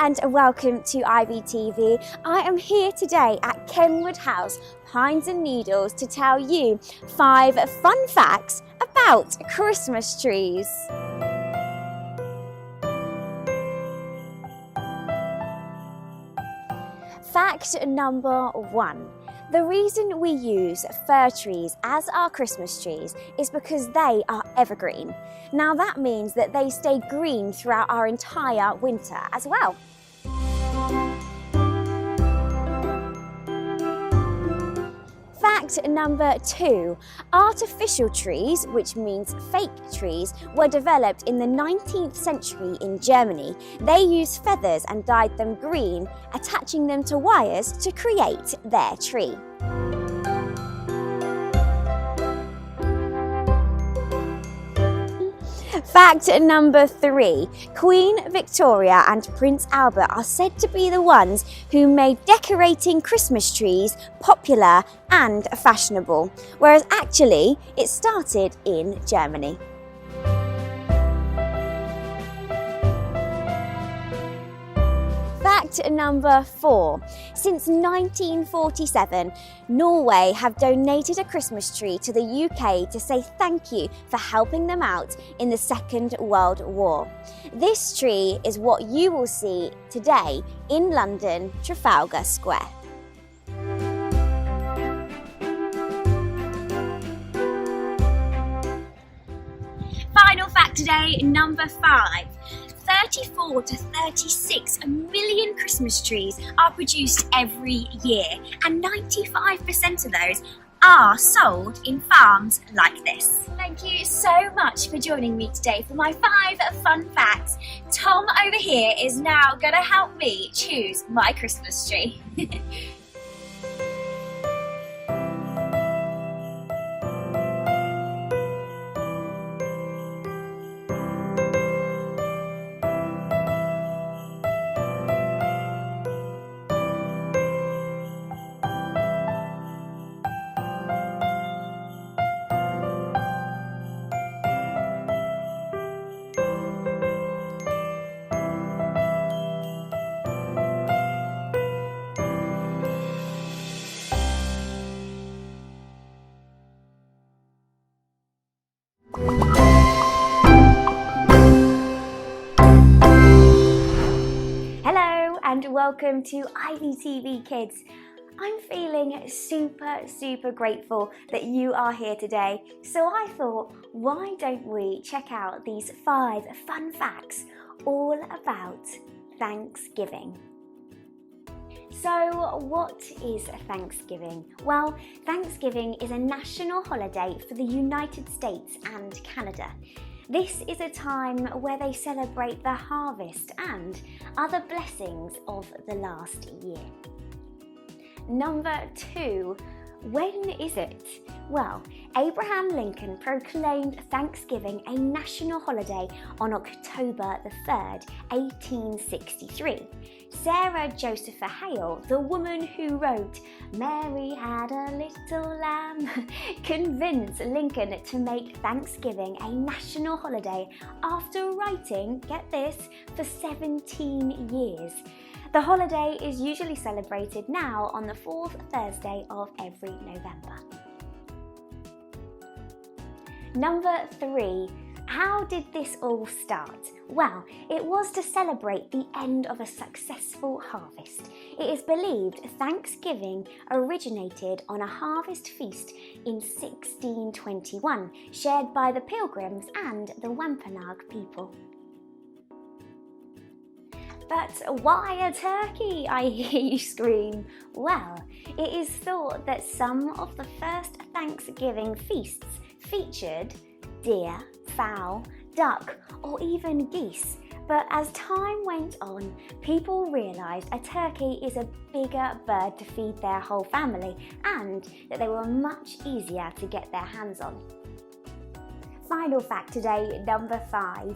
and welcome to IVTV. I am here today at Kenwood House, Pines and Needles, to tell you 5 fun facts about Christmas trees. Fact number 1. The reason we use fir trees as our Christmas trees is because they are evergreen. Now that means that they stay green throughout our entire winter as well. Fact number 2. Artificial trees, which means fake trees, were developed in the 19th century in Germany. They used feathers and dyed them green, attaching them to wires to create their tree. Fact number 3. Queen Victoria and Prince Albert are said to be the ones who made decorating Christmas trees popular and fashionable, whereas actually it started in Germany. Fact number 4. Since 1947, Norway have donated a Christmas tree to the UK to say thank you for helping them out in the Second World War. This tree is what you will see today in London, Trafalgar Square. Final fact today, number 5. 34 to 36 million Christmas trees are produced every year, and 95% of those are sold in farms like this. Thank you so much for joining me today for my 5 fun facts. Tom over here is now going to help me choose my Christmas tree. Hello and welcome to IVTV Kids. I'm feeling super grateful that you are here today, so I thought, why don't we check out these 5 fun facts all about Thanksgiving. So what is Thanksgiving? Well, Thanksgiving is a national holiday for the United States and Canada. This is a time where they celebrate the harvest and other blessings of the last year. Number 2. When is it? Well, Abraham Lincoln proclaimed Thanksgiving a national holiday on October the 3rd, 1863. Sarah Josepha Hale, the woman who wrote "Mary Had a Little Lamb," convinced Lincoln to make Thanksgiving a national holiday after writing, get this, for 17 years. The holiday is usually celebrated now on the 4th Thursday of every November. Number 3. How did this all start? Well, it was to celebrate the end of a successful harvest. It is believed Thanksgiving originated on a harvest feast in 1621, shared by the Pilgrims and the Wampanoag people. But why a turkey, I hear you scream? Well, it is thought that some of the first Thanksgiving feasts featured deer, fowl, duck, or even geese. But as time went on, people realised a turkey is a bigger bird to feed their whole family and that they were much easier to get their hands on. Final fact today, number 5.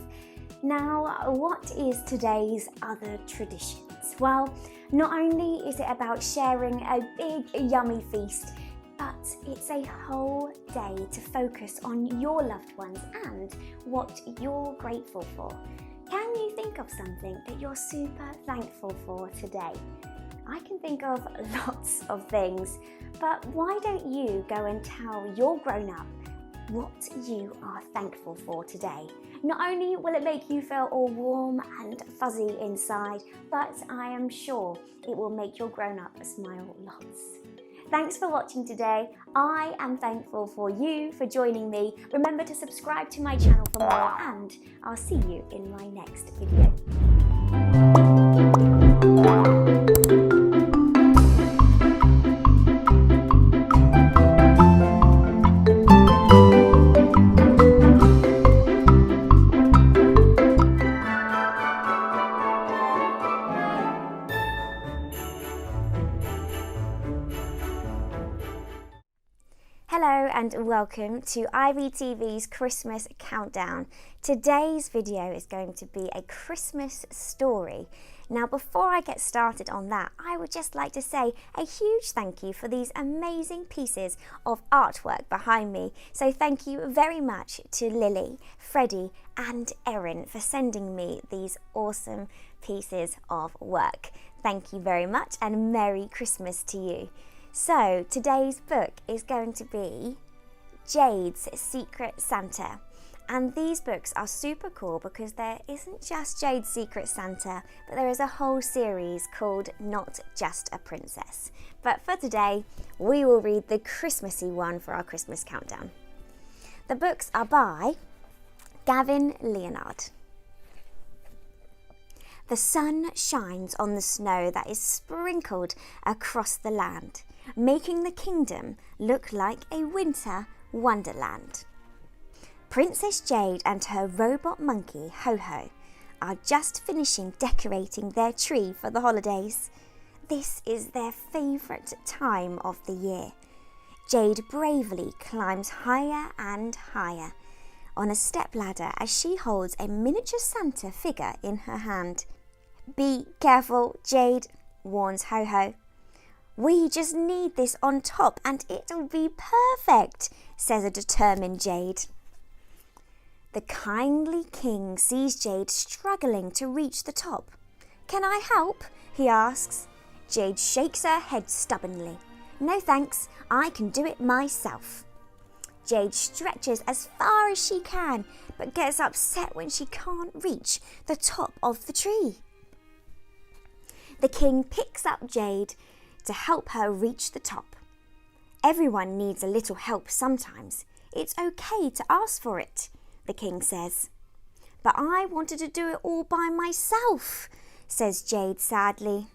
Now, what is today's other traditions? Well, not only is it about sharing a big, yummy feast, but it's a whole day to focus on your loved ones and what you're grateful for. Can you think of something that you're super thankful for today? I can think of lots of things, but why don't you go and tell your grown-up what you are thankful for today? Not only will it make you feel all warm and fuzzy inside, but I am sure it will make your grown-up smile lots. Thanks for watching today. I am thankful for you for joining me. Remember to subscribe to my channel for more, and I'll see you in my next video. Hello and welcome to IVTV's Christmas Countdown. Today's video is going to be a Christmas story. Now, before I get started on that, I would just like to say a huge thank you for these amazing pieces of artwork behind me. So thank you very much to Lily, Freddie and Erin for sending me these awesome pieces of work. Thank you very much and Merry Christmas to you. So today's book is going to be Jade's Secret Santa, and these books are super cool because there isn't just Jade's Secret Santa, but there is a whole series called Not Just a Princess. But for today we will read the Christmassy one for our Christmas countdown. The books are by Gavin Leonard. The sun shines on the snow that is sprinkled across the land, making the kingdom look like a winter wonderland. Princess Jade and her robot monkey, Ho-Ho, are just finishing decorating their tree for the holidays. This is their favourite time of the year. Jade bravely climbs higher and higher on a stepladder as she holds a miniature Santa figure in her hand. "Be careful, Jade," warns Ho-Ho. "We just need this on top and it'll be perfect," says a determined Jade. The kindly king sees Jade struggling to reach the top. "Can I help?" he asks. Jade shakes her head stubbornly. "No thanks, I can do it myself." Jade stretches as far as she can, but gets upset when she can't reach the top of the tree. The king picks up Jade to help her reach the top. "Everyone needs a little help sometimes. It's okay to ask for it," the king says. "But I wanted to do it all by myself," says Jade sadly.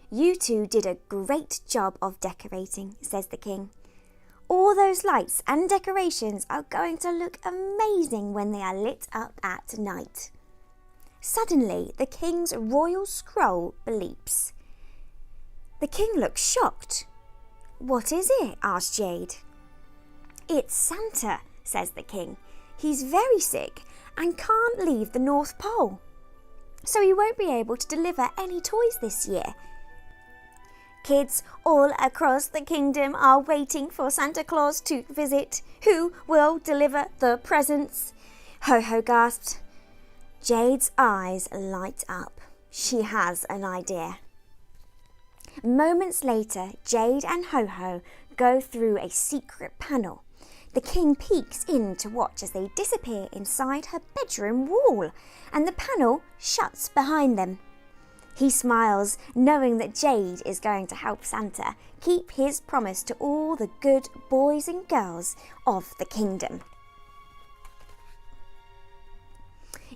"You two did a great job of decorating," says the king. "All those lights and decorations are going to look amazing when they are lit up at night." Suddenly, the king's royal scroll bleeps. The king looks shocked. "What is it?" asks Jade. "It's Santa," says the king. "He's very sick and can't leave the North Pole, so he won't be able to deliver any toys this year. Kids all across the kingdom are waiting for Santa Claus to visit. Who will deliver the presents?" Ho-Ho gasped. Jade's eyes light up. She has an idea. Moments later, Jade and Ho-Ho go through a secret panel. The king peeks in to watch as they disappear inside her bedroom wall, and the panel shuts behind them. He smiles, knowing that Jade is going to help Santa keep his promise to all the good boys and girls of the kingdom.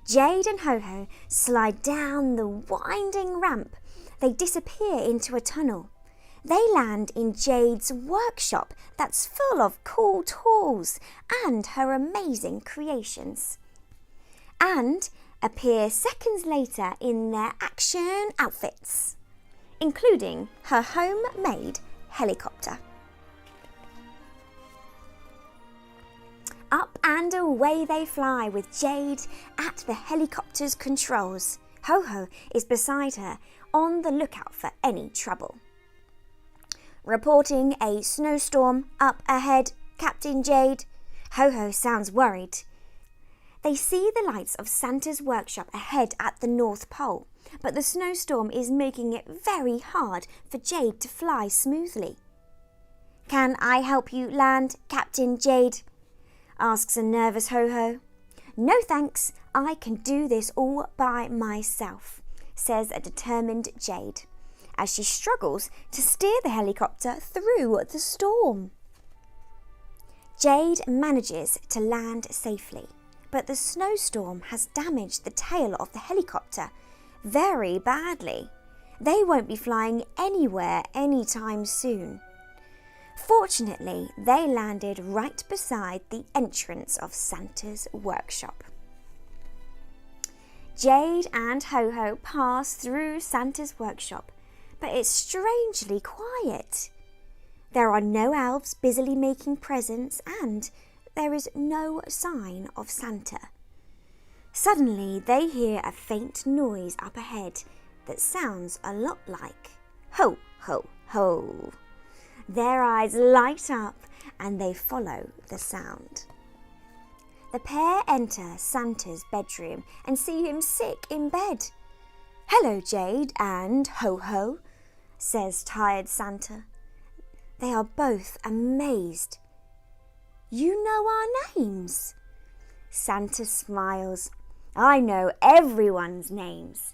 Jade and Ho-Ho slide down the winding ramp. They disappear into a tunnel. They land in Jade's workshop that's full of cool tools and her amazing creations, and appear seconds later in their action outfits, including her homemade helicopter. Up and away they fly with Jade at the helicopter's controls. Ho-Ho is beside her, on the lookout for any trouble. "Reporting a snowstorm up ahead, Captain Jade." Ho-Ho sounds worried. They see the lights of Santa's workshop ahead at the North Pole, but the snowstorm is making it very hard for Jade to fly smoothly. "Can I help you land, Captain Jade?" asks a nervous Ho-Ho. "No thanks, I can do this all by myself," says a determined Jade, as she struggles to steer the helicopter through the storm. Jade manages to land safely, but the snowstorm has damaged the tail of the helicopter very badly. They won't be flying anywhere anytime soon. Fortunately, they landed right beside the entrance of Santa's workshop. Jade and Ho-Ho pass through Santa's workshop, but it's strangely quiet. There are no elves busily making presents, and there is no sign of Santa. Suddenly, they hear a faint noise up ahead that sounds a lot like "ho, ho, ho." Their eyes light up and they follow the sound. The pair enter Santa's bedroom and see him sick in bed. "Hello, Jade and Ho-Ho," says tired Santa. They are both amazed. "You know our names?" Santa smiles. "I know everyone's names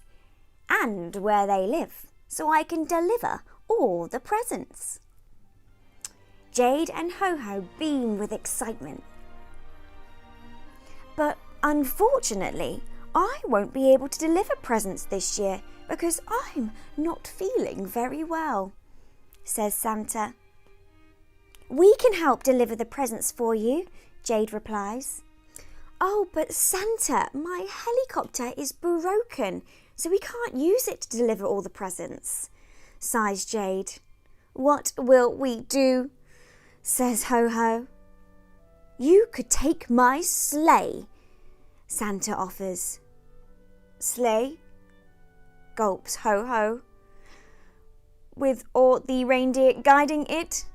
and where they live, so I can deliver all the presents." Jade and Ho-Ho beam with excitement. "But unfortunately, I won't be able to deliver presents this year because I'm not feeling very well," says Santa. "We can help deliver the presents for you," Jade replies. "Oh, but Santa, my helicopter is broken, so we can't use it to deliver all the presents," sighs Jade. "What will we do?" says Ho-Ho. "You could take my sleigh," Santa offers. "Sleigh?" gulps Ho-Ho. "With all the reindeer guiding it?"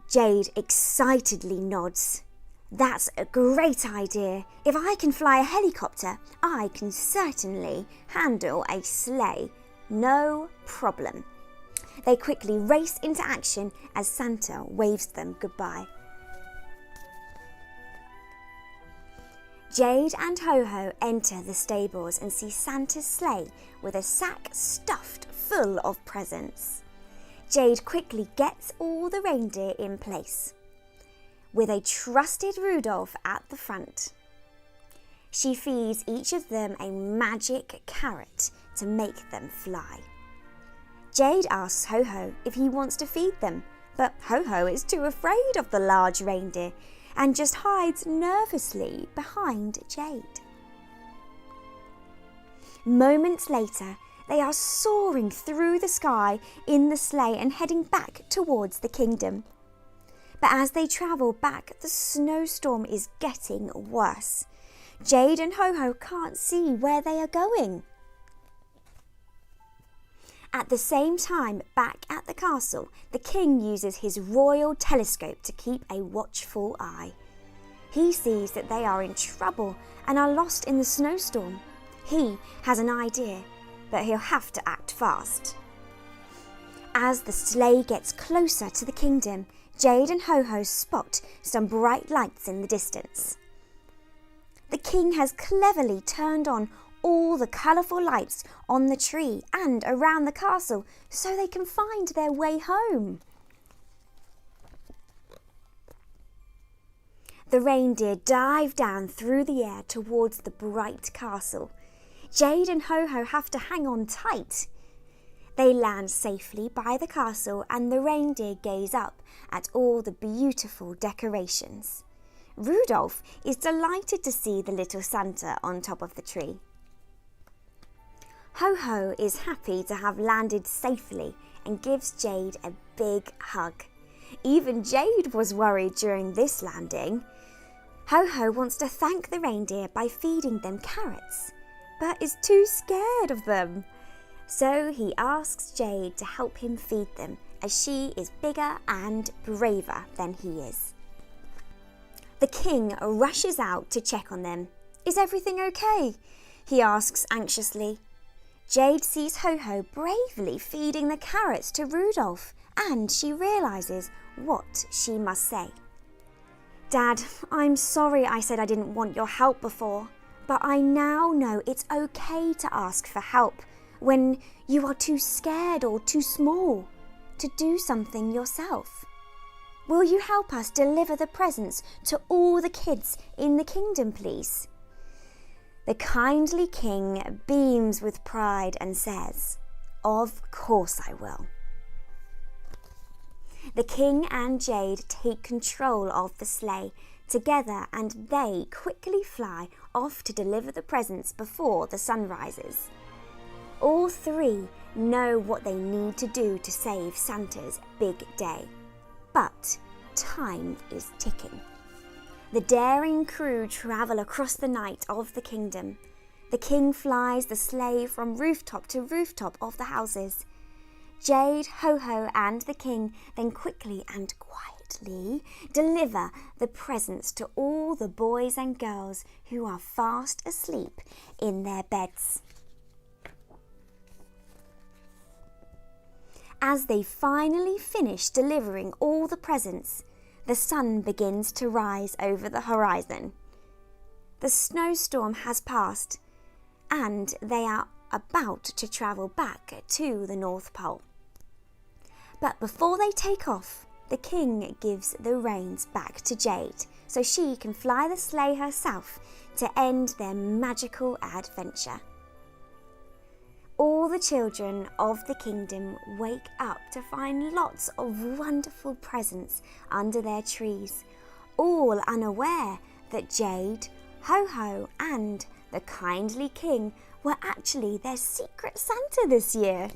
Jade excitedly nods. "That's a great idea. If I can fly a helicopter, I can certainly handle a sleigh. No problem." They quickly race into action as Santa waves them goodbye. Jade and Ho-Ho enter the stables and see Santa's sleigh with a sack stuffed full of presents. Jade quickly gets all the reindeer in place, with a trusted Rudolph at the front. She feeds each of them a magic carrot to make them fly. Jade asks Ho-Ho if he wants to feed them, but Ho-Ho is too afraid of the large reindeer and just hides nervously behind Jade. Moments later, they are soaring through the sky in the sleigh and heading back towards the kingdom. But as they travel back, the snowstorm is getting worse. Jade and Ho-Ho can't see where they are going. At the same time, back at the castle, the king uses his royal telescope to keep a watchful eye. He sees that they are in trouble and are lost in the snowstorm. He has an idea, but he'll have to act fast. As the sleigh gets closer to the kingdom, Jade and Ho-Ho spot some bright lights in the distance. The king has cleverly turned on all the colourful lights on the tree and around the castle so they can find their way home. The reindeer dive down through the air towards the bright castle. Jade and Ho-Ho have to hang on tight. They land safely by the castle and the reindeer gaze up at all the beautiful decorations. Rudolph is delighted to see the little Santa on top of the tree. Ho-Ho is happy to have landed safely and gives Jade a big hug. Even Jade was worried during this landing. Ho-Ho wants to thank the reindeer by feeding them carrots, but is too scared of them. So he asks Jade to help him feed them, as she is bigger and braver than he is. The king rushes out to check on them. "Is everything okay?" he asks anxiously. Jade sees Ho-Ho bravely feeding the carrots to Rudolph, and she realises what she must say. "Dad, I'm sorry I said I didn't want your help before, but I now know it's okay to ask for help when you are too scared or too small to do something yourself. Will you help us deliver the presents to all the kids in the kingdom, please?" The kindly king beams with pride and says, "Of course I will." The king and Jade take control of the sleigh together, and they quickly fly off to deliver the presents before the sun rises. All three know what they need to do to save Santa's big day. But time is ticking. The daring crew travel across the night of the kingdom. The king flies the sleigh from rooftop to rooftop of the houses. Jade, Ho-Ho and the king then quickly and quietly deliver the presents to all the boys and girls who are fast asleep in their beds. As they finally finish delivering all the presents, the sun begins to rise over the horizon. The snowstorm has passed, and they are about to travel back to the North Pole. But before they take off, the king gives the reins back to Jade so she can fly the sleigh herself to end their magical adventure. All the children of the kingdom wake up to find lots of wonderful presents under their trees, all unaware that Jade, Ho-Ho and the kindly king were actually their secret Santa this year.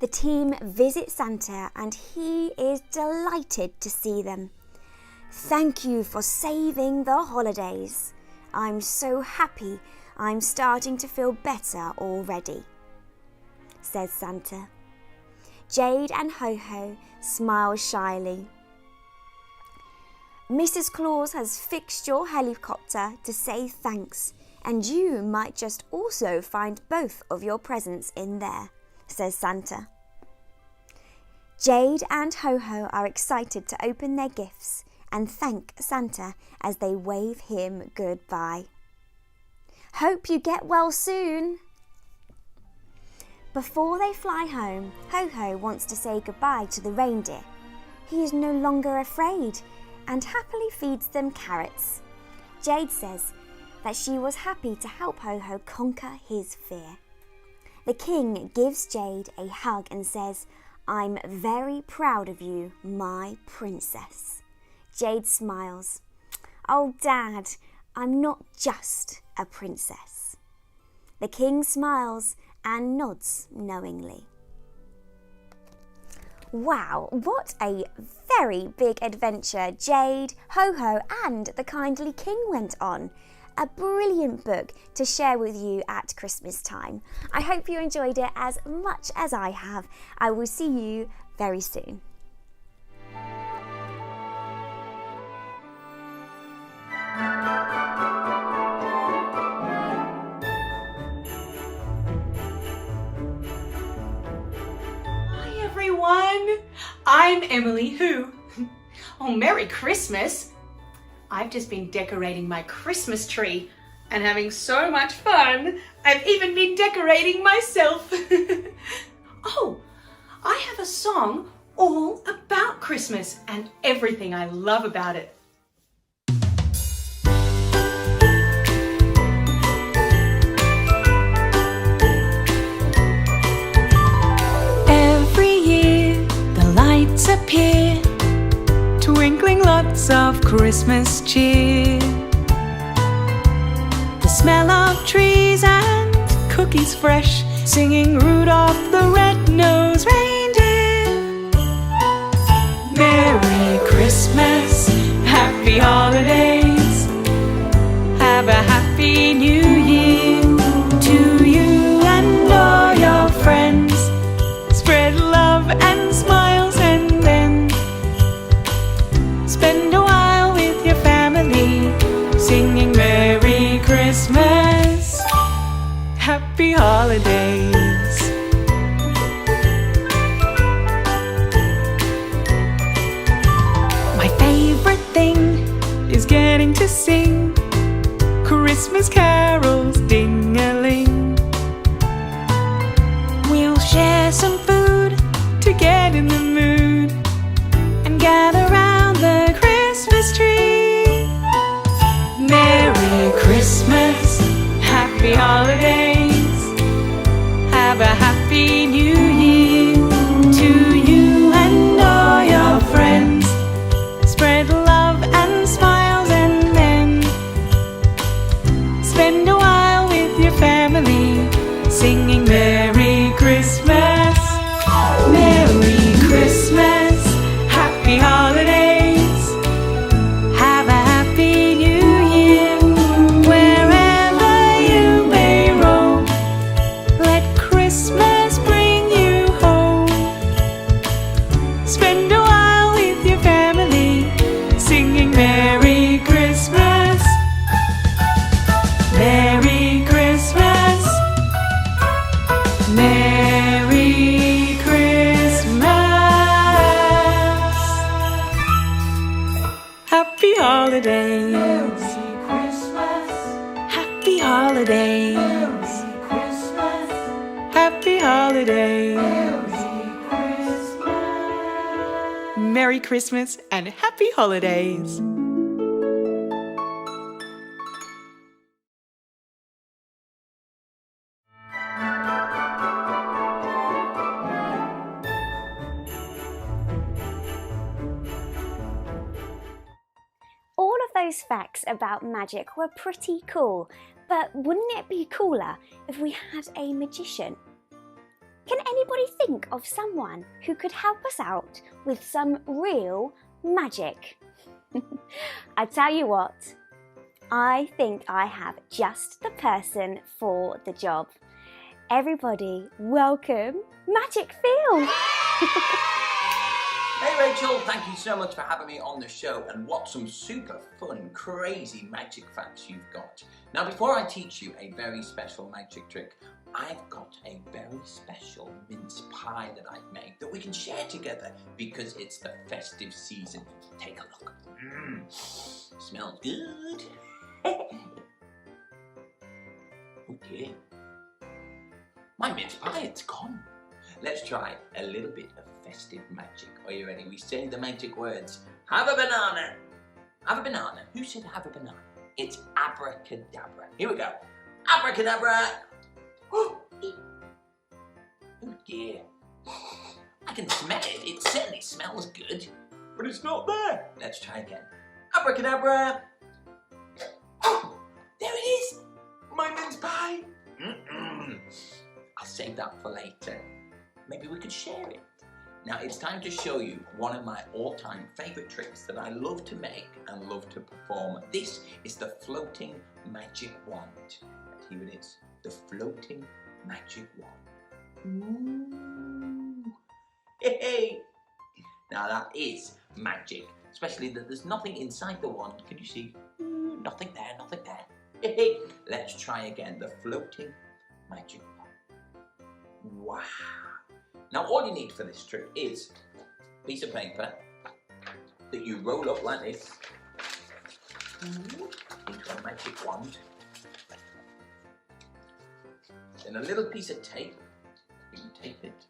The team visits Santa and he is delighted to see them. "Thank you for saving the holidays. I'm so happy I'm starting to feel better already," says Santa. Jade and Ho-Ho smile shyly. "Mrs. Claus has fixed your helicopter to say thanks, and you might just also find both of your presents in there," says Santa. Jade and Ho-Ho are excited to open their gifts and thank Santa as they wave him goodbye. "Hope you get well soon." Before they fly home, Ho-Ho wants to say goodbye to the reindeer. He is no longer afraid and happily feeds them carrots. Jade says that she was happy to help Ho-Ho conquer his fear. The king gives Jade a hug and says, "I'm very proud of you, my princess." Jade smiles. "Oh, Dad, I'm not just a princess." The king smiles and nods knowingly. Wow, what a very big adventure Jade, Ho-Ho and the kindly king went on. A brilliant book to share with you at Christmas time. I hope you enjoyed it as much as I have. I will see you very soon. I'm Emily Who. Oh, Merry Christmas! I've just been decorating my Christmas tree and having so much fun. I've even been decorating myself. Oh, I have a song all about Christmas and everything I love about it. Appear, twinkling lots of Christmas cheer. The smell of trees and cookies fresh, singing Rudolph the red-nosed reindeer. Merry Christmas, happy holidays, have a happy new year to you and all your friends. Spread love and smiles and then spend Christmas carols ding-a-ling. We'll share some food to get in the mood and gather round the Christmas tree. Merry Christmas, happy holidays, have a happy new year to you and all your friends. Spread love and smiles and then spend a while with your family singing Merry Christmas, Merry Christmas, happy holidays, have a happy new year wherever you may roam. Let Christmas bring you home. Spend a while with your family singing Merry Christmas, Merry Christmas, Merry Christmas. Happy holidays, happy holidays, happy holidays. Merry Christmas and happy holidays. All of those facts about magic were pretty cool, but wouldn't it be cooler if we had a magician? Can anybody think of someone who could help us out with some real magic? I tell you what, I think I have just the person for the job. Everybody, welcome Magic Phil! Hey Rachel, thank you so much for having me on the show, and what some super fun, crazy magic facts you've got. Now before I teach you a very special magic trick, I've got a very special mince pie that I've made that we can share together because it's the festive season. Take a look. Smells good. Oh dear. My mince pie, it's gone. Let's try a little bit of festive magic. Are you ready? We say the magic words. Have a banana. Have a banana. Who said have a banana? It's abracadabra. Here we go. Abracadabra. Oh dear. I can smell it. It certainly smells good. But it's not there. Let's try again. Abracadabra. Oh, there it is. My mince pie. I'll save that for later. Maybe we could share it. Now it's time to show you one of my all-time favourite tricks that I love to make and love to perform. This is the floating magic wand. And here it is, the floating magic wand. Ooh. Hey. Now that is magic, especially that there's nothing inside the wand. Can you see? Nothing there, nothing there. Hey. Let's try again, the floating magic wand. Wow. Now all you need for this trick is a piece of paper that you roll up like this into a magic wand. Then a little piece of tape, you can tape it.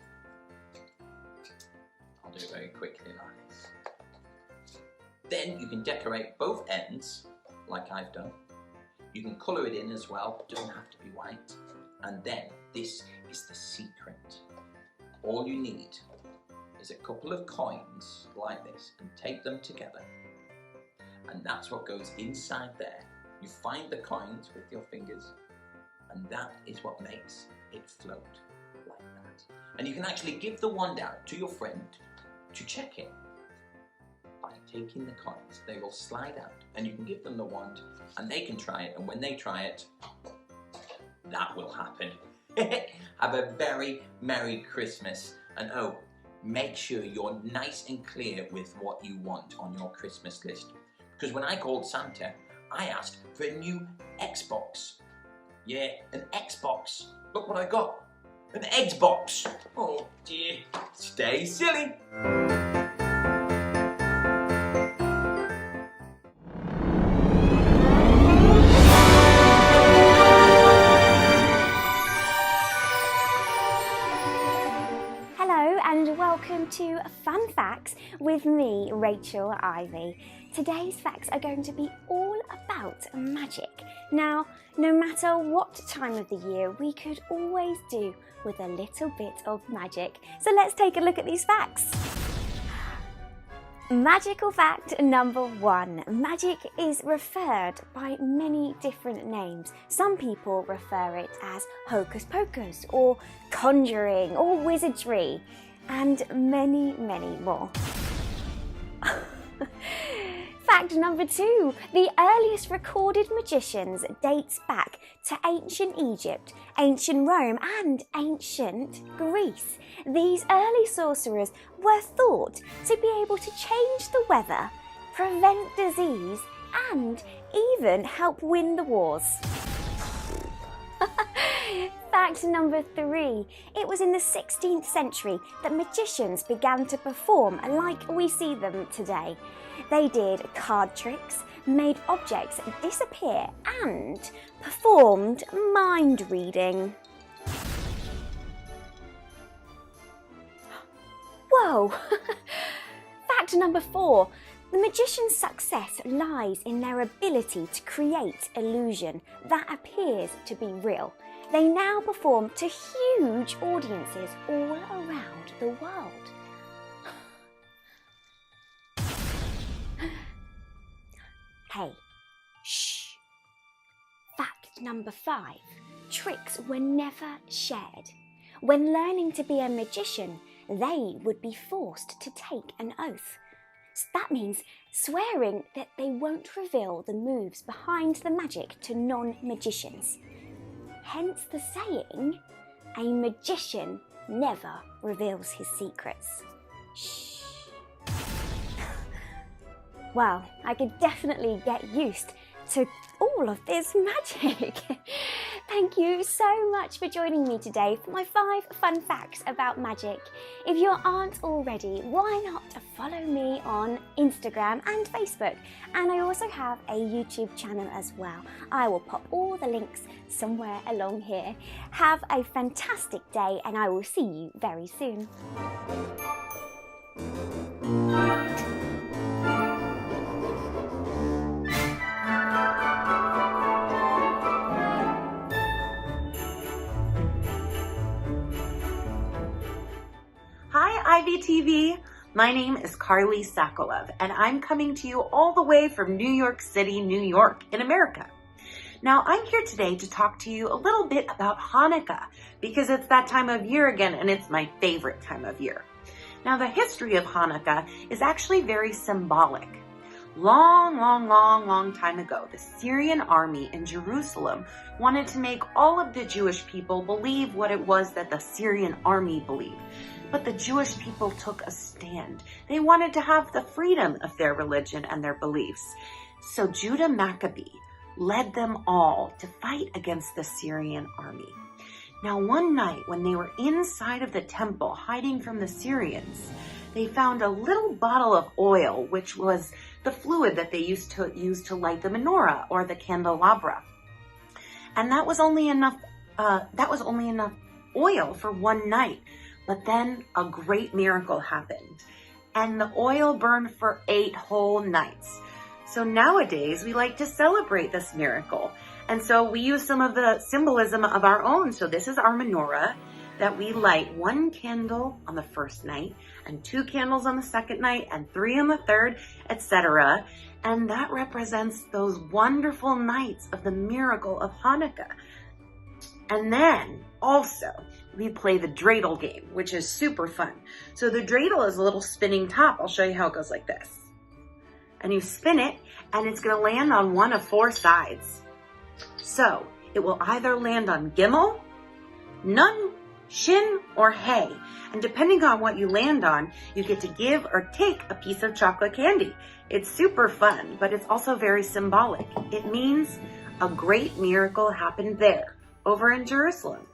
I'll do it very quickly like this. Then you can decorate both ends like I've done. You can colour it in as well, it doesn't have to be white. And then this is the secret. All you need is a couple of coins like this and tape them together. And that's what goes inside there. You find the coins with your fingers and that is what makes it float like that. And you can actually give the wand out to your friend to check it. By taking the coins, they will slide out and you can give them the wand and they can try it, and when they try it, that will happen. Have a very Merry Christmas, and oh, make sure you're nice and clear with what you want on your Christmas list. Because when I called Santa, I asked for a new Xbox. Yeah, an Xbox. Look what I got. An Xbox. Oh dear. Stay silly. with me, Rachel Ivy. Today's facts are going to be all about magic. Now, no matter what time of the year, we could always do with a little bit of magic. So let's take a look at these facts. Magical fact number 1. Magic is referred by many different names. Some people refer it as hocus pocus or conjuring or wizardry and many, many more. Fact number 2. The earliest recorded magicians dates back to ancient Egypt, ancient Rome and ancient Greece. These early sorcerers were thought to be able to change the weather, prevent disease and even help win the wars. Fact number 3. It was in the 16th century that magicians began to perform like we see them today. They did card tricks, made objects disappear and performed mind reading. Whoa! Fact number 4. The magician's success lies in their ability to create illusion that appears to be real. They now perform to huge audiences all around the world. Hey, shh. Fact number 5. Tricks were never shared. When learning to be a magician, they would be forced to take an oath. That means swearing that they won't reveal the moves behind the magic to non-magicians. Hence the saying, a magician never reveals his secrets. Shh. Well, I could definitely get used to all of this magic. Thank you so much for joining me today for my 5 fun facts about magic. If you aren't already, why not follow me on Instagram and Facebook? And I also have a YouTube channel as well. I will pop all the links somewhere along here. Have a fantastic day and I will see you very soon. Hi IVTV, my name is Carly Sokolov and I'm coming to you all the way from New York City, New York in America. Now I'm here today to talk to you a little bit about Hanukkah because it's that time of year again and it's my favorite time of year. Now the history of Hanukkah is actually very symbolic. Long time ago, the Syrian army in Jerusalem wanted to make all of the Jewish people believe what it was that the Syrian army believed. But the Jewish people took a stand. They wanted to have the freedom of their religion and their beliefs. So Judah Maccabee led them all to fight against the Syrian army. Now one night when they were inside of the temple hiding from the Syrians, they found a little bottle of oil, which was the fluid that they used to use to light the menorah or the candelabra. And that was only enough oil for one night. But then a great miracle happened and the oil burned for 8 whole nights. So nowadays we like to celebrate this miracle. And so we use some of the symbolism of our own. So this is our menorah that we light 1 candle on the first night and 2 candles on the second night and 3 on the third, etc. And that represents those wonderful nights of the miracle of Hanukkah. And then also we play the dreidel game, which is super fun. So the dreidel is a little spinning top. I'll show you how it goes like this. And you spin it and it's going to land on one of 4 sides. So it will either land on Gimel, Nun, Shin, or Hay. And depending on what you land on, you get to give or take a piece of chocolate candy. It's super fun, but it's also very symbolic. It means a great miracle happened there, over in Jerusalem.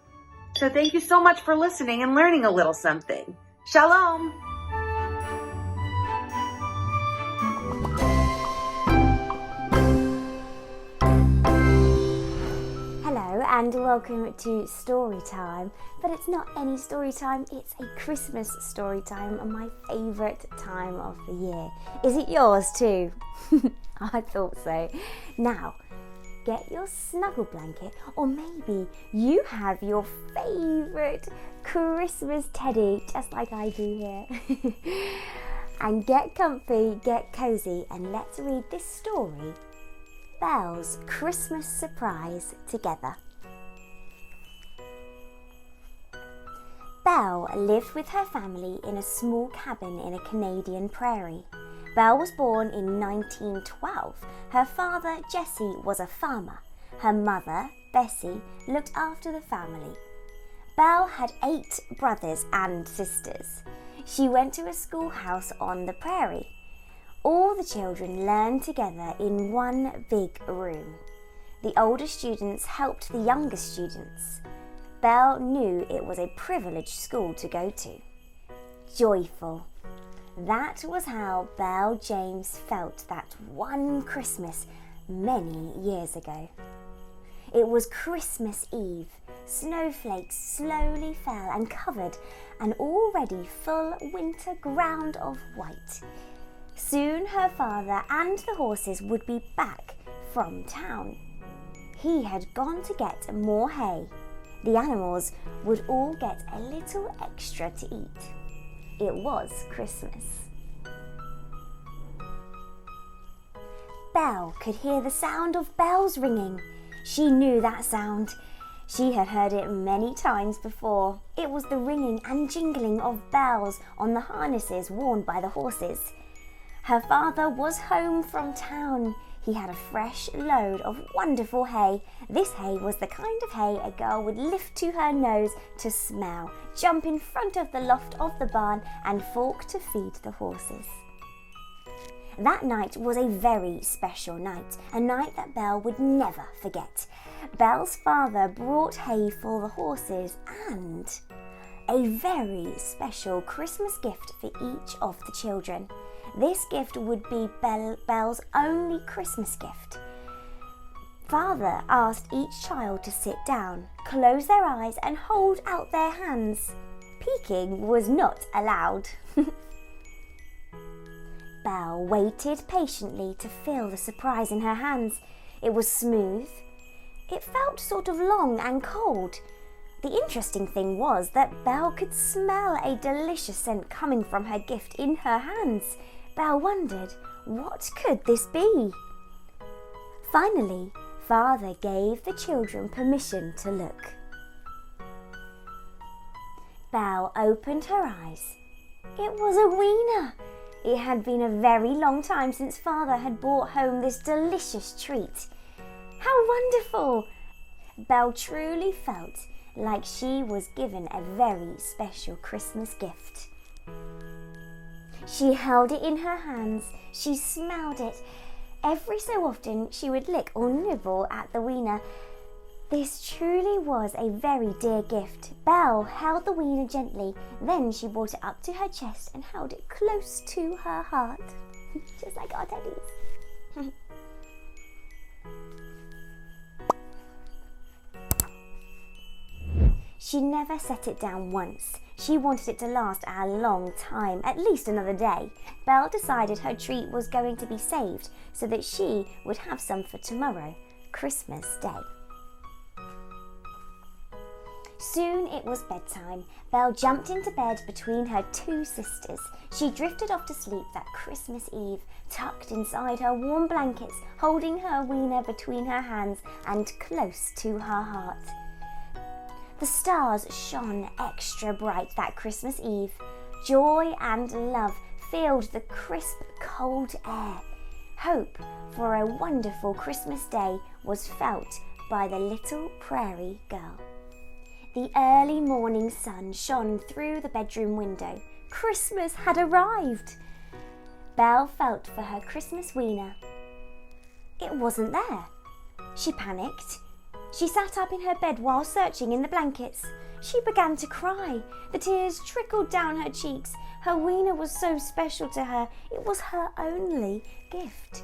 So thank you so much for listening and learning a little something. Shalom! Hello and welcome to story time. But it's not any story time, it's a Christmas story time, and my favourite time of the year. Is it yours too? I thought so. Now, get your snuggle blanket, or maybe you have your favourite Christmas teddy, just like I do here. And get comfy, get cosy, and let's read this story, Belle's Christmas Surprise, together. Belle lived with her family in a small cabin in a Canadian prairie. Belle was born in 1912. Her father, Jesse, was a farmer. Her mother, Bessie, looked after the family. Belle had 8 brothers and sisters. She went to a schoolhouse on the prairie. All the children learned together in one big room. The older students helped the younger students. Belle knew it was a privileged school to go to. Joyful. That was how Belle James felt that one Christmas many years ago. It was Christmas Eve. Snowflakes slowly fell and covered an already full winter ground of white. Soon her father and the horses would be back from town. He had gone to get more hay. The animals would all get a little extra to eat. It was Christmas. Belle could hear the sound of bells ringing. She knew that sound. She had heard it many times before. It was the ringing and jingling of bells on the harnesses worn by the horses. Her father was home from town. He had a fresh load of wonderful hay. This hay was the kind of hay a girl would lift to her nose to smell, jump in front of the loft of the barn, and fork to feed the horses. That night was a very special night, a night that Belle would never forget. Belle's father brought hay for the horses and a very special Christmas gift for each of the children. This gift would be Belle's only Christmas gift. Father asked each child to sit down, close their eyes, and hold out their hands. Peeking was not allowed. Belle waited patiently to feel the surprise in her hands. It was smooth. It felt sort of long and cold. The interesting thing was that Belle could smell a delicious scent coming from her gift in her hands. Belle wondered, what could this be? Finally, Father gave the children permission to look. Belle opened her eyes. It was a wiener. It had been a very long time since Father had brought home this delicious treat. How wonderful! Belle truly felt like she was given a very special Christmas gift. She held it in her hands. She smelled it. Every so often she would lick or nibble at the wiener. This truly was a very dear gift. Belle held the wiener gently. Then she brought it up to her chest and held it close to her heart. Just like our teddies. She never set it down once. She wanted it to last a long time, at least another day. Belle decided her treat was going to be saved so that she would have some for tomorrow, Christmas Day. Soon it was bedtime. Belle jumped into bed between her 2 sisters. She drifted off to sleep that Christmas Eve, tucked inside her warm blankets, holding her wiener between her hands and close to her heart. The stars shone extra bright that Christmas Eve. Joy and love filled the crisp, cold air. Hope for a wonderful Christmas day was felt by the little prairie girl. The early morning sun shone through the bedroom window. Christmas had arrived. Belle felt for her Christmas wiener. It wasn't there. She panicked. She sat up in her bed while searching in the blankets. She began to cry. The tears trickled down her cheeks. Her wiener was so special to her. It was her only gift.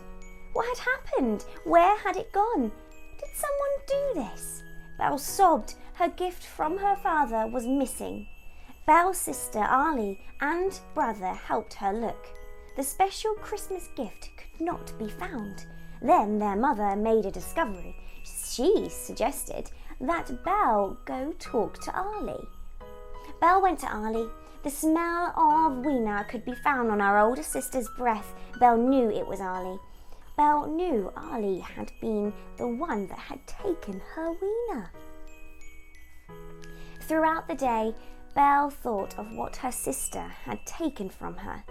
What had happened? Where had it gone? Did someone do this? Belle sobbed. Her gift from her father was missing. Belle's sister Arlie and brother helped her look. The special Christmas gift could not be found. Then their mother made a discovery. She suggested that Belle go talk to Arlie. Belle went to Arlie. The smell of wiener could be found on her older sister's breath. Belle knew it was Arlie. Belle knew Arlie had been the one that had taken her wiener. Throughout the day, Belle thought of what her sister had taken from her.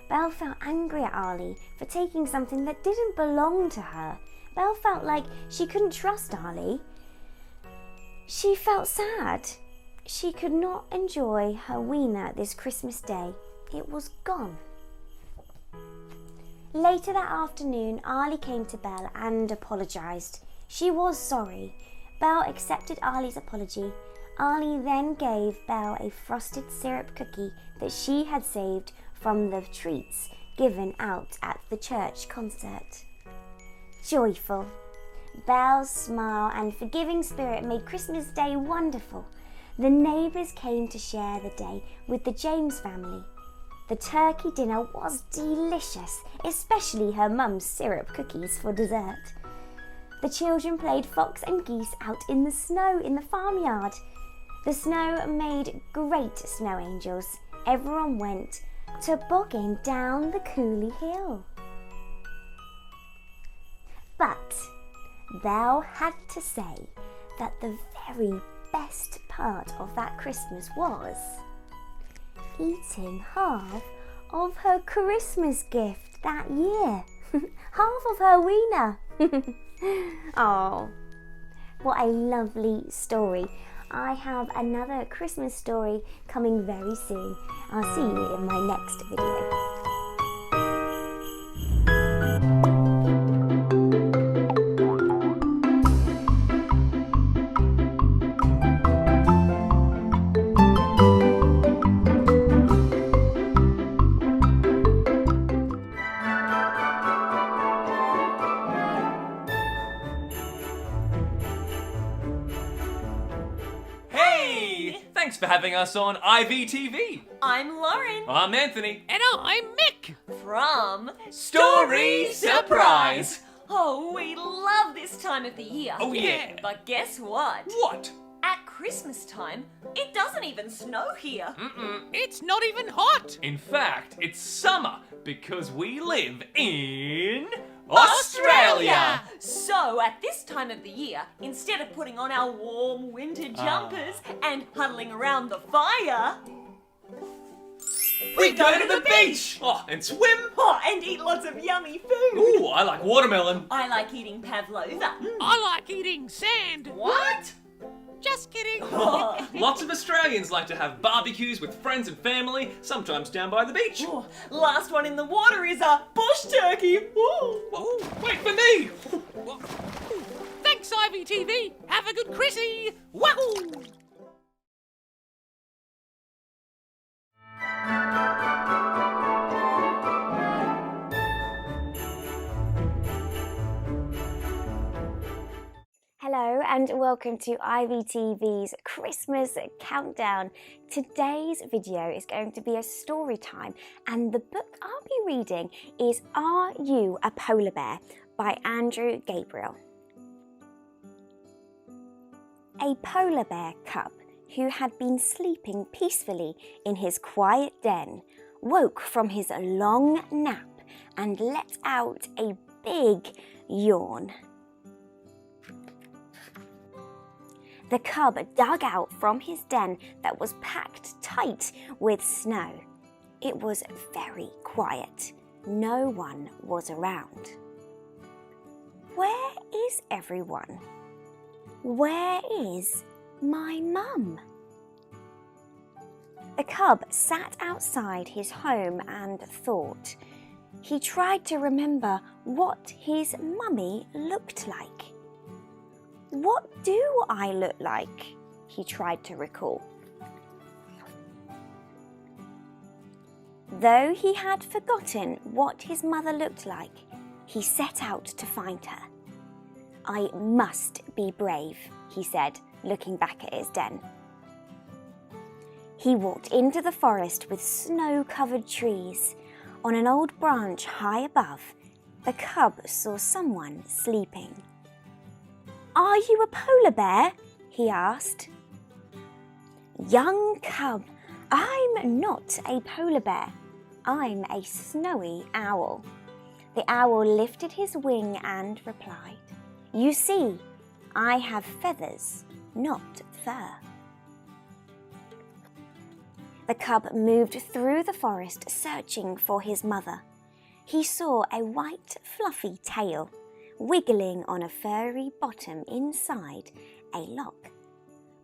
Belle felt angry at Arlie for taking something that didn't belong to her. Belle felt like she couldn't trust Arlie. She felt sad. She could not enjoy her wiener this Christmas day. It was gone. Later that afternoon, Arlie came to Belle and apologised. She was sorry. Belle accepted Arlie's apology. Arlie then gave Belle a frosted syrup cookie that she had saved from the treats given out at the church concert. Joyful, Belle's smile and forgiving spirit made Christmas Day wonderful. The neighbours came to share the day with the James family. The turkey dinner was delicious, especially her mum's syrup cookies for dessert. The children played fox and geese out in the snow in the farmyard. The snow made great snow angels. Everyone went tobogganing down the Cooley Hill. But Belle had to say that the very best part of that Christmas was eating half of her Christmas gift that year. Half of her wiener. Oh, what a lovely story. I have another Christmas story coming very soon. I'll see you in my next video. Thanks for having us on IVTV. I'm Lauren. I'm Anthony. And I'm Mick. From Story Surprise. Oh, we love this time of the year. Oh, yeah. But guess what? What? At Christmas time, it doesn't even snow here. It's not even hot. In fact, it's summer because we live in Australia. So at this time of the year, instead of putting on our warm winter jumpers and huddling around the fire, We go to the beach. Oh, and swim. and eat lots of yummy food. Ooh, I like watermelon. I like eating pavlova. I like eating sand. What? Just kidding. Lots of Australians like to have barbecues with friends and family, sometimes down by the beach. Oh, last one in the water is a bush turkey. Ooh. Whoa, wait for me. Thanks, IVTV. Have a good Chrissy. Wahoo! Hello and welcome to IVTV's Christmas Countdown. Today's video is going to be a story time and the book I'll be reading is Are You a Polar Bear by Andrew Gabriel. A polar bear cub who had been sleeping peacefully in his quiet den woke from his long nap and let out a big yawn. The cub dug out from his den that was packed tight with snow. It was very quiet. No one was around. Where is everyone? Where is my mum? The cub sat outside his home and thought. He tried to remember what his mummy looked like. What do I look like? He tried to recall. Though he had forgotten what his mother looked like, he set out to find her. I must be brave, he said, looking back at his den. He walked into the forest with snow-covered trees. On an old branch high above, the cub saw someone sleeping. "Are you a polar bear?" he asked. "Young cub, I'm not a polar bear. I'm a snowy owl." The owl lifted his wing and replied, "You see, I have feathers, not fur." The cub moved through the forest searching for his mother. He saw a white fluffy tail wiggling on a furry bottom inside a log.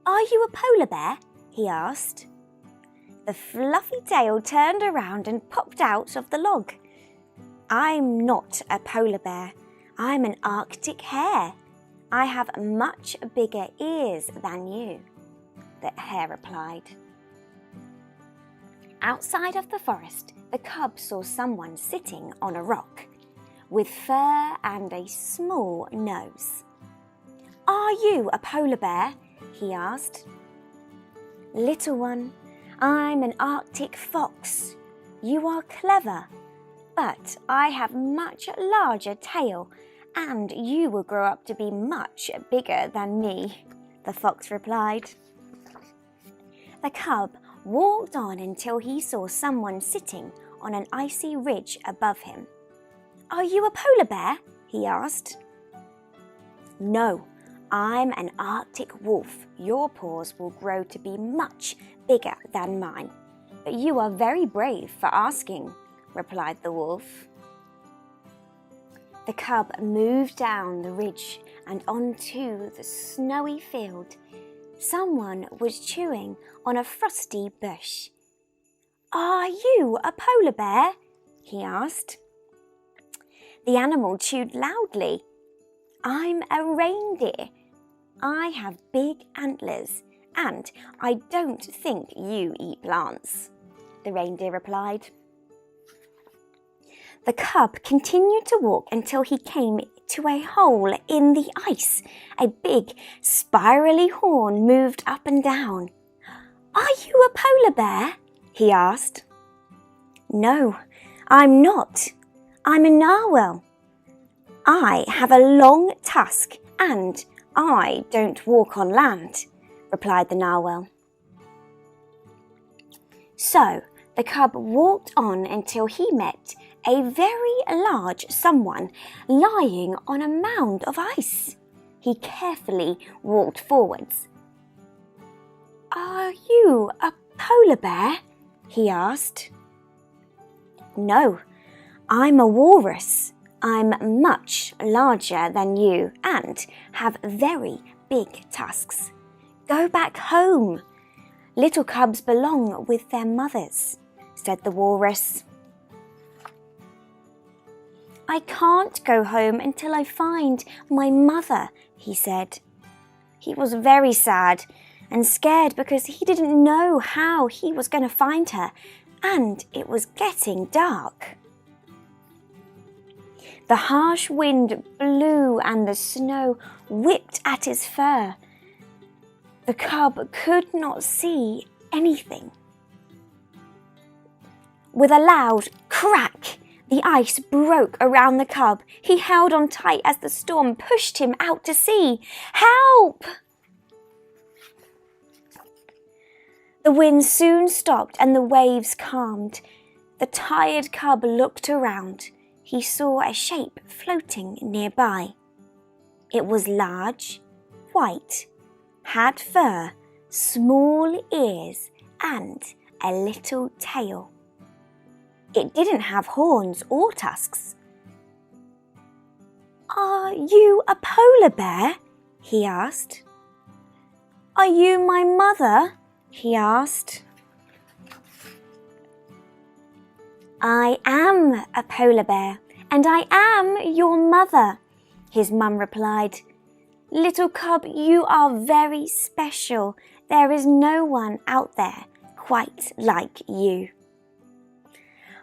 "Are you a polar bear?" he asked. The fluffy tail turned around and popped out of the log. "I'm not a polar bear. I'm an Arctic hare. I have much bigger ears than you," the hare replied. Outside of the forest, the cub saw someone sitting on a rock with fur and a small nose. "Are you a polar bear?" he asked. "Little one, I'm an Arctic fox. You are clever, but I have much larger tail and you will grow up to be much bigger than me," the fox replied. The cub walked on until he saw someone sitting on an icy ridge above him. "Are you a polar bear?" he asked. "No, I'm an Arctic wolf. Your paws will grow to be much bigger than mine. But you are very brave for asking," replied the wolf. The cub moved down the ridge and onto the snowy field. Someone was chewing on a frosty bush. "Are you a polar bear?" he asked. The animal chewed loudly. "I'm a reindeer. I have big antlers and I don't think you eat plants," the reindeer replied. The cub continued to walk until he came to a hole in the ice. A big, spirally horn moved up and down. "Are you a polar bear?" he asked. "No, I'm not. I'm a narwhal. I have a long tusk and I don't walk on land," replied the narwhal. So the cub walked on until he met a very large someone lying on a mound of ice. He carefully walked forwards. "Are you a polar bear?" he asked. "No, I'm a walrus. I'm much larger than you and have very big tusks. Go back home. Little cubs belong with their mothers," said the walrus. "I can't go home until I find my mother," he said. He was very sad and scared because he didn't know how he was going to find her, and it was getting dark. The harsh wind blew and the snow whipped at his fur. The cub could not see anything. With a loud crack, the ice broke around the cub. He held on tight as the storm pushed him out to sea. "Help!" The wind soon stopped and the waves calmed. The tired cub looked around. He saw a shape floating nearby. It was large, white, had fur, small ears, and a little tail. It didn't have horns or tusks. "Are you a polar bear?" he asked. "Are you my mother?" he asked. "I am a polar bear, and I am your mother," his mum replied. "Little cub, you are very special. There is no one out there quite like you."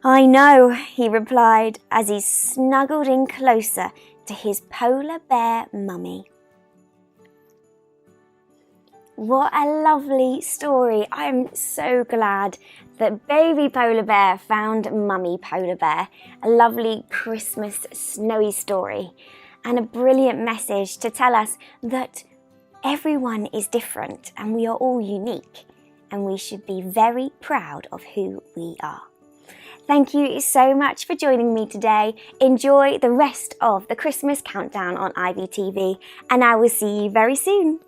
"I know," he replied as he snuggled in closer to his polar bear mummy. What a lovely story. I'm so glad that baby polar bear found mummy polar bear. A lovely Christmas snowy story and a brilliant message to tell us that everyone is different and we are all unique and we should be very proud of who we are. Thank you so much for joining me today. Enjoy the rest of the Christmas countdown on IVTV and I will see you very soon.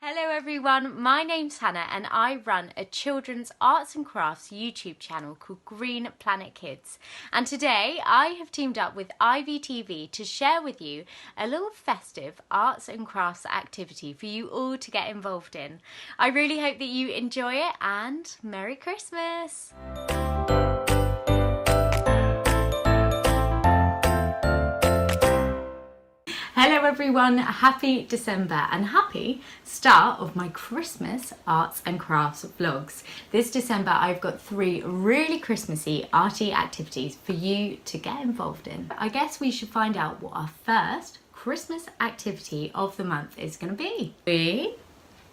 Hello everyone, my name's Hannah and I run a children's arts and crafts YouTube channel called Green Planet Kids. And today I have teamed up with IVTV to share with you a little festive arts and crafts activity for you all to get involved in. I really hope that you enjoy it and Merry Christmas! Hello everyone, happy December and happy start of my Christmas arts and crafts vlogs. This December I've got 3 really Christmassy arty activities for you to get involved in. I guess we should find out what our first Christmas activity of the month is going to be. We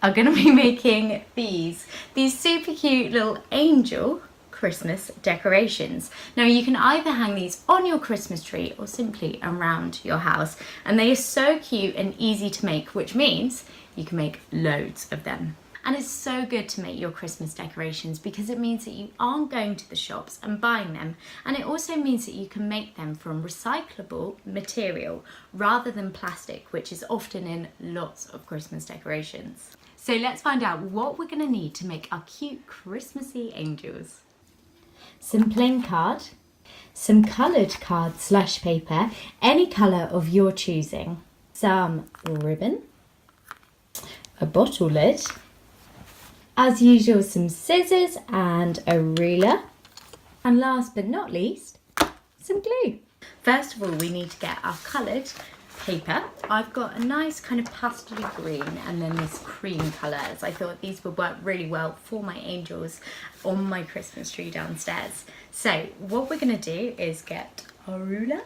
are going to be making these super cute little angel Christmas decorations. Now you can either hang these on your Christmas tree or simply around your house, and they are so cute and easy to make, which means you can make loads of them. And it's so good to make your Christmas decorations because it means that you aren't going to the shops and buying them, and it also means that you can make them from recyclable material rather than plastic, which is often in lots of Christmas decorations. So let's find out what we're going to need to make our cute Christmassy angels. Some plain card, some coloured card / paper, any colour of your choosing, some ribbon, a bottle lid, as usual some scissors and a ruler, and last but not least, some glue. First of all, we need to get our coloured paper. I've got a nice kind of pastel green and then this cream colour, as I thought these would work really well for my angels on my Christmas tree downstairs. So what we're going to do is get our ruler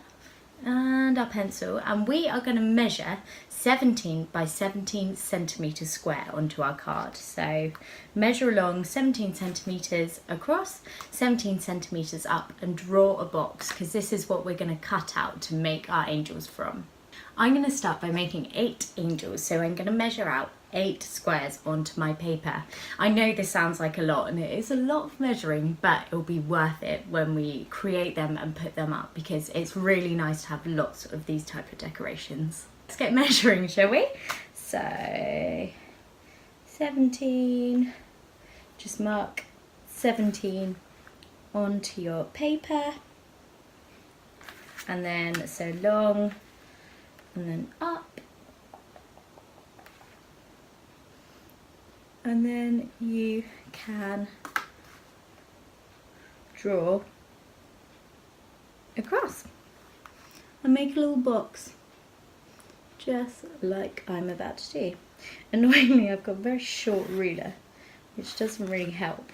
and our pencil, and we are going to measure 17 by 17 centimetres square onto our card. So measure along 17 centimetres across, 17 centimetres up, and draw a box because this is what we're going to cut out to make our angels from. I'm going to start by making 8 angels, so I'm going to measure out 8 squares onto my paper. I know this sounds like a lot, and it is a lot of measuring, but it'll be worth it when we create them and put them up because it's really nice to have lots of these type of decorations. Let's get measuring, shall we? So 17, just mark 17 onto your paper, and then so long, and then up, and then you can draw across and make a little box just like I'm about to do. Annoyingly, I've got a very short ruler, which doesn't really help.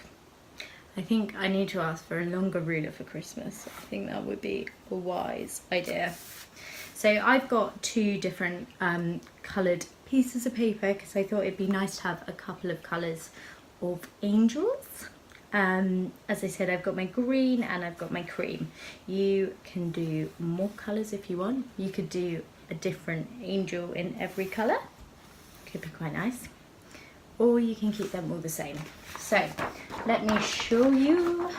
I think I need to ask for a longer ruler for Christmas. I think that would be a wise idea. So I've got 2 different coloured pieces of paper because I thought it'd be nice to have a couple of colours of angels. As I said, I've got my green and I've got my cream. You can do more colours if you want. You could do a different angel in every colour. Could be quite nice. Or you can keep them all the same. So let me show you.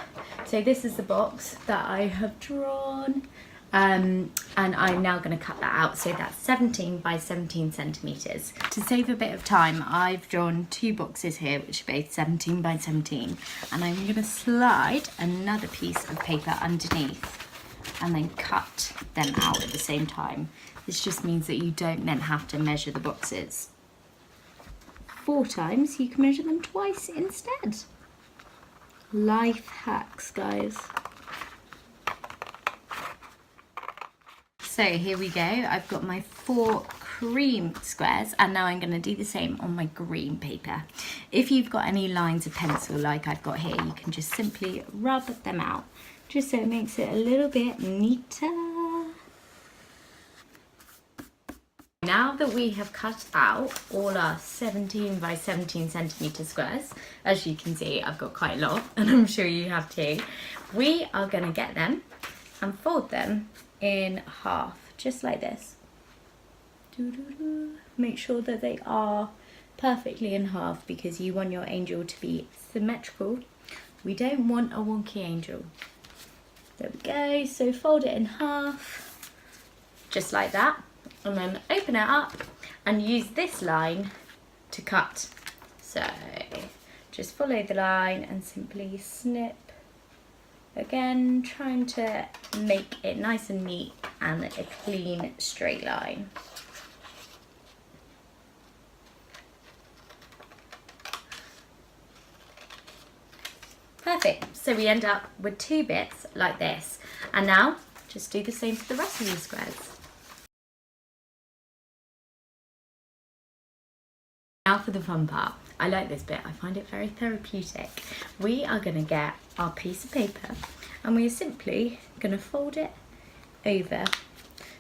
So this is the box that I have drawn. And I'm now going to cut that out, so that's 17 by 17 centimetres. To save a bit of time, I've drawn 2 boxes here which are both 17 by 17, and I'm going to slide another piece of paper underneath and then cut them out at the same time. This just means that you don't then have to measure the boxes 4 times, you can measure them twice instead. Life hacks, guys. So here we go. I've got my 4 cream squares, and now I'm going to do the same on my green paper. If you've got any lines of pencil like I've got here, you can just simply rub them out, just so it makes it a little bit neater. Now that we have cut out all our 17 by 17 centimetre squares, as you can see, I've got quite a lot, and I'm sure you have too, we are going to get them and fold them in half, just like this. Make sure that they are perfectly in half, because you want your angel to be symmetrical. We don't want a wonky angel. There we go. So fold it in half, just like that, and then open it up and use this line to cut. So just follow the line and simply snip. Again, trying to make it nice and neat and a clean straight line. Perfect. So we end up with 2 bits like this. And now just do the same for the rest of these squares. Now for the fun part. I like this bit. I find it very therapeutic. We are going to get our piece of paper and we are simply going to fold it over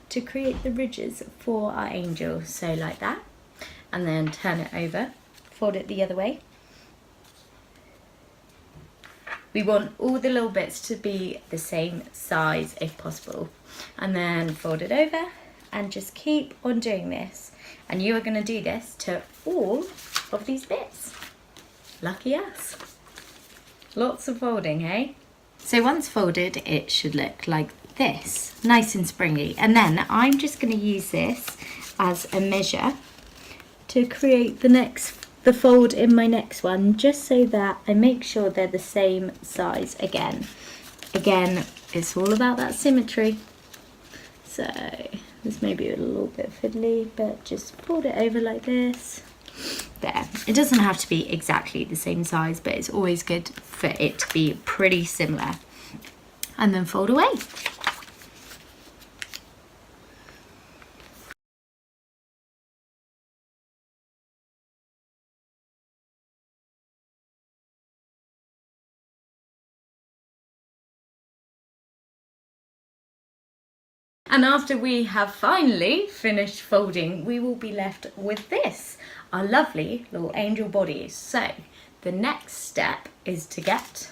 to create the ridges for our angel. So like that. And then turn it over. Fold it the other way. We want all the little bits to be the same size if possible. And then fold it over and just keep on doing this. And you are going to do this to all of these bits. Lucky us. Lots of folding, hey? So once folded, it should look like this, nice and springy. And then I'm just going to use this as a measure to create the fold in my next one, just so that I make sure they're the same size again. Again, it's all about that symmetry. So this may be a little bit fiddly, but just fold it over like this. There. It doesn't have to be exactly the same size, but it's always good for it to be pretty similar. And then fold away. And after we have finally finished folding, we will be left with this, our lovely little angel bodies. So the next step is to get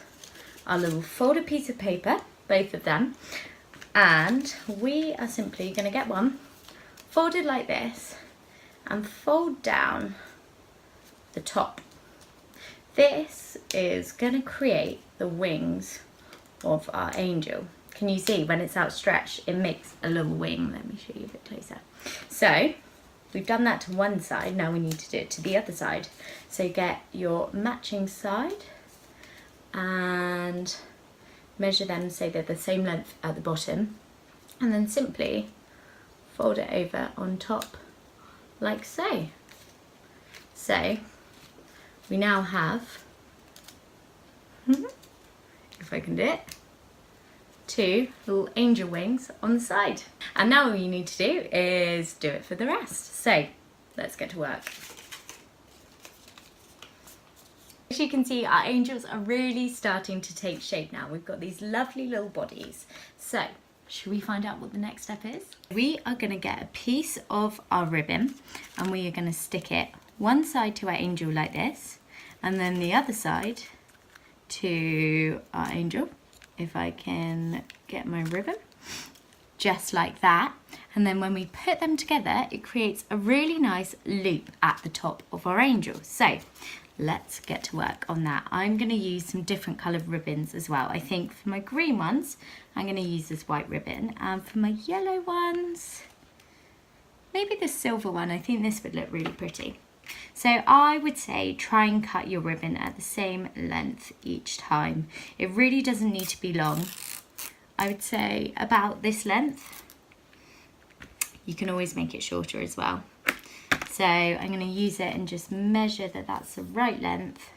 our little folded piece of paper, both of them, and we are simply going to get one folded like this and fold down the top. This is going to create the wings of our angel. Can you see when it's outstretched, it makes a little wing? Let me show you a bit closer. So we've done that to one side, now we need to do it to the other side. So get your matching side and measure them so they're the same length at the bottom, and then simply fold it over on top like so. So we now have, if I can do it, 2 little angel wings on the side. And now all you need to do is do it for the rest. So let's get to work. As you can see, our angels are really starting to take shape now. We've got these lovely little bodies. So should we find out what the next step is? We are going to get a piece of our ribbon and we are going to stick it one side to our angel like this, and then the other side to our angel. If I can get my ribbon, just like that. And then when we put them together, it creates a really nice loop at the top of our angel. So let's get to work on that. I'm going to use some different coloured ribbons as well. I think for my green ones, I'm going to use this white ribbon. And for my yellow ones, maybe the silver one. I think this would look really pretty. So I would say try and cut your ribbon at the same length each time. It really doesn't need to be long. I would say about this length. You can always make it shorter as well. So I'm going to use it and just measure that that's the right length.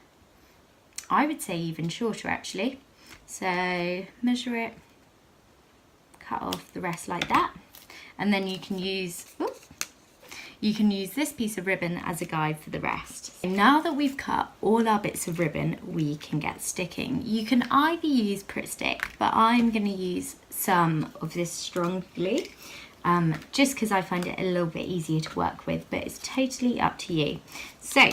I would say even shorter actually. So measure it, cut off the rest like that. and then you can use this piece of ribbon as a guide for the rest. Now that we've cut all our bits of ribbon, we can get sticking. You can either use Pritt Stick, but I'm going to use some of this strong glue, just because I find it a little bit easier to work with, but it's totally up to you. So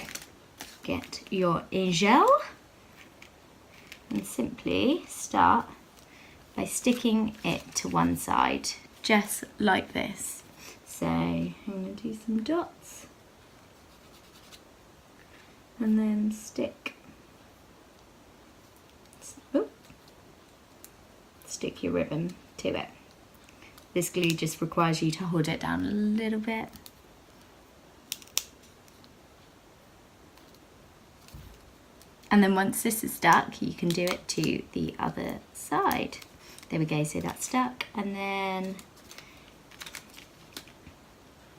get your gel and simply start by sticking it to one side, just like this. So I'm going to do some dots and then stick your ribbon to it. This glue just requires you to hold it down a little bit. And then once this is stuck, you can do it to the other side. There we go, so that's stuck. And then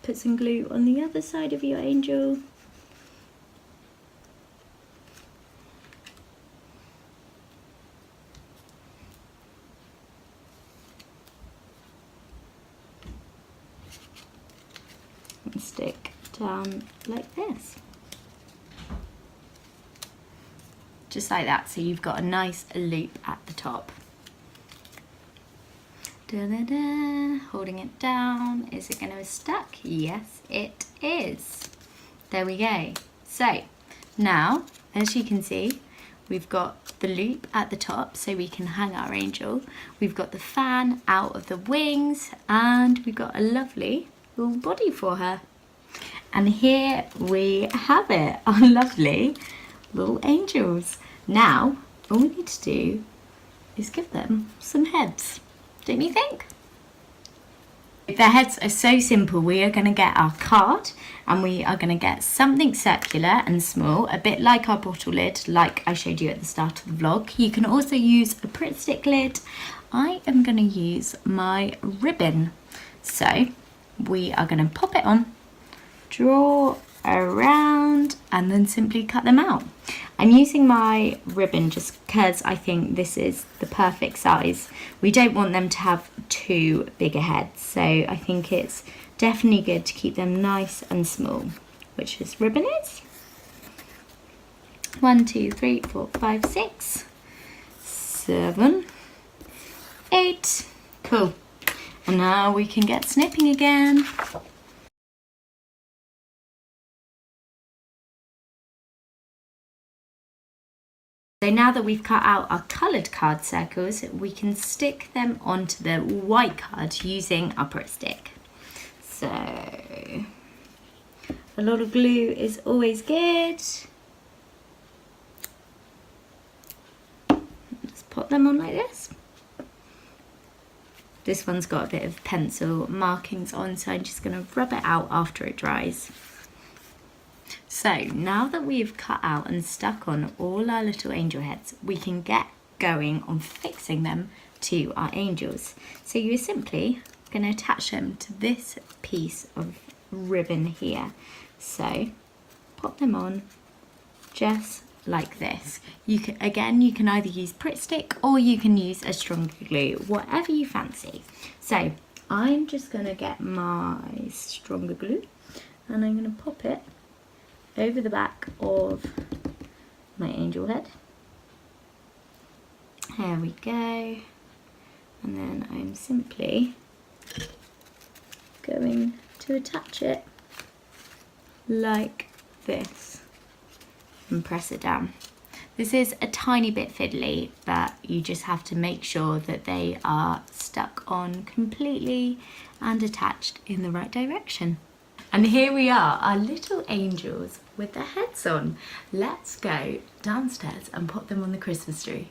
put some glue on the other side of your angel. And stick down like this. Just like that, so you've got a nice loop at the top. Da-da-da. Holding it down. Is it going to be stuck? Yes, it is. There we go. So now, as you can see, we've got the loop at the top so we can hang our angel. We've got the fan out of the wings, and we've got a lovely little body for her. And here we have it, our lovely little angels. Now, all we need to do is give them some heads, don't you think? Their heads are so simple. We are going to get our card and we are going to get something circular and small, a bit like our bottle lid, like I showed you at the start of the vlog. You can also use a Pritt Stick lid. I am going to use my ribbon. So we are going to pop it on, draw around, and then simply cut them out. I'm using my ribbon just because I think this is the perfect size. We don't want them to have too big a head, so I think it's definitely good to keep them nice and small, which this ribbon is. 1, 2, 3, 4, 5, 6, 7, 8. Cool. And now we can get snipping again. So now that we've cut out our coloured card circles, we can stick them onto the white card using our Pritt Stick. So a lot of glue is always good. Just pop them on like this. This one's got a bit of pencil markings on, so I'm just going to rub it out after it dries. So now that we've cut out and stuck on all our little angel heads, we can get going on fixing them to our angels. So you're simply going to attach them to this piece of ribbon here. So pop them on just like this. You can either use Pritt Stick or you can use a stronger glue, whatever you fancy. So I'm just going to get my stronger glue and I'm going to pop it over the back of my angel head. There we go. And then I'm simply going to attach it like this and press it down. This is a tiny bit fiddly, but you just have to make sure that they are stuck on completely and attached in the right direction. And here we are, our little angels with their heads on. Let's go downstairs and put them on the Christmas tree.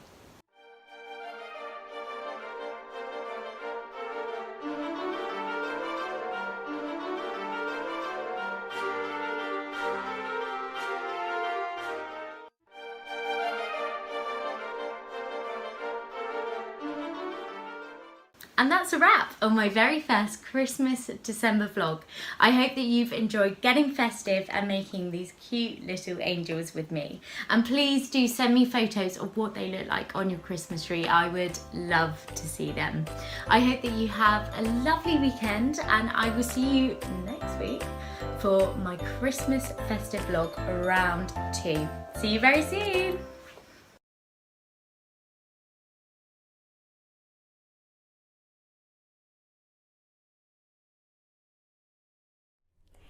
And that's a wrap on my very first Christmas December vlog. I hope that you've enjoyed getting festive and making these cute little angels with me. And please do send me photos of what they look like on your Christmas tree. I would love to see them. I hope that you have a lovely weekend, and I will see you next week for my Christmas festive vlog round 2. See you very soon.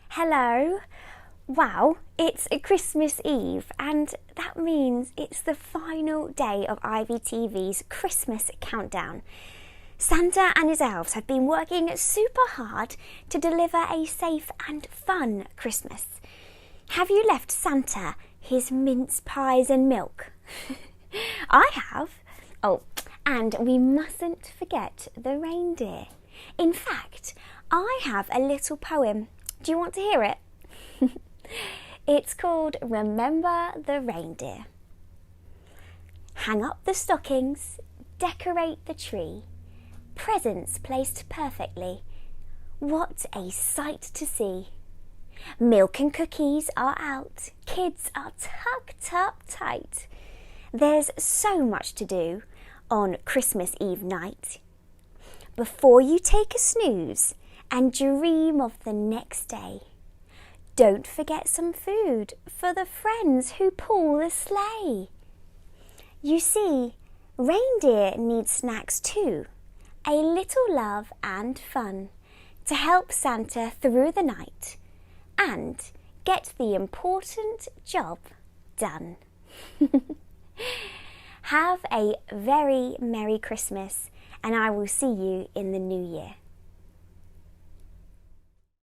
Hello. Wow, it's a Christmas Eve, and that means it's the final day of IVTV's Christmas countdown. Santa and his elves have been working super hard to deliver a safe and fun Christmas. Have you left Santa his mince pies and milk? I have. Oh, and we mustn't forget the reindeer. In fact, I have a little poem. Do you want to hear it? It's called Remember the Reindeer. Hang up the stockings, decorate the tree, presents placed perfectly. What a sight to see. Milk and cookies are out, kids are tucked up tight. There's so much to do on Christmas Eve night. Before you take a snooze and dream of the next day, don't forget some food for the friends who pull the sleigh. You see, reindeer need snacks too, a little love and fun to help Santa through the night and get the important job done. Have a very Merry Christmas, and I will see you in the new year.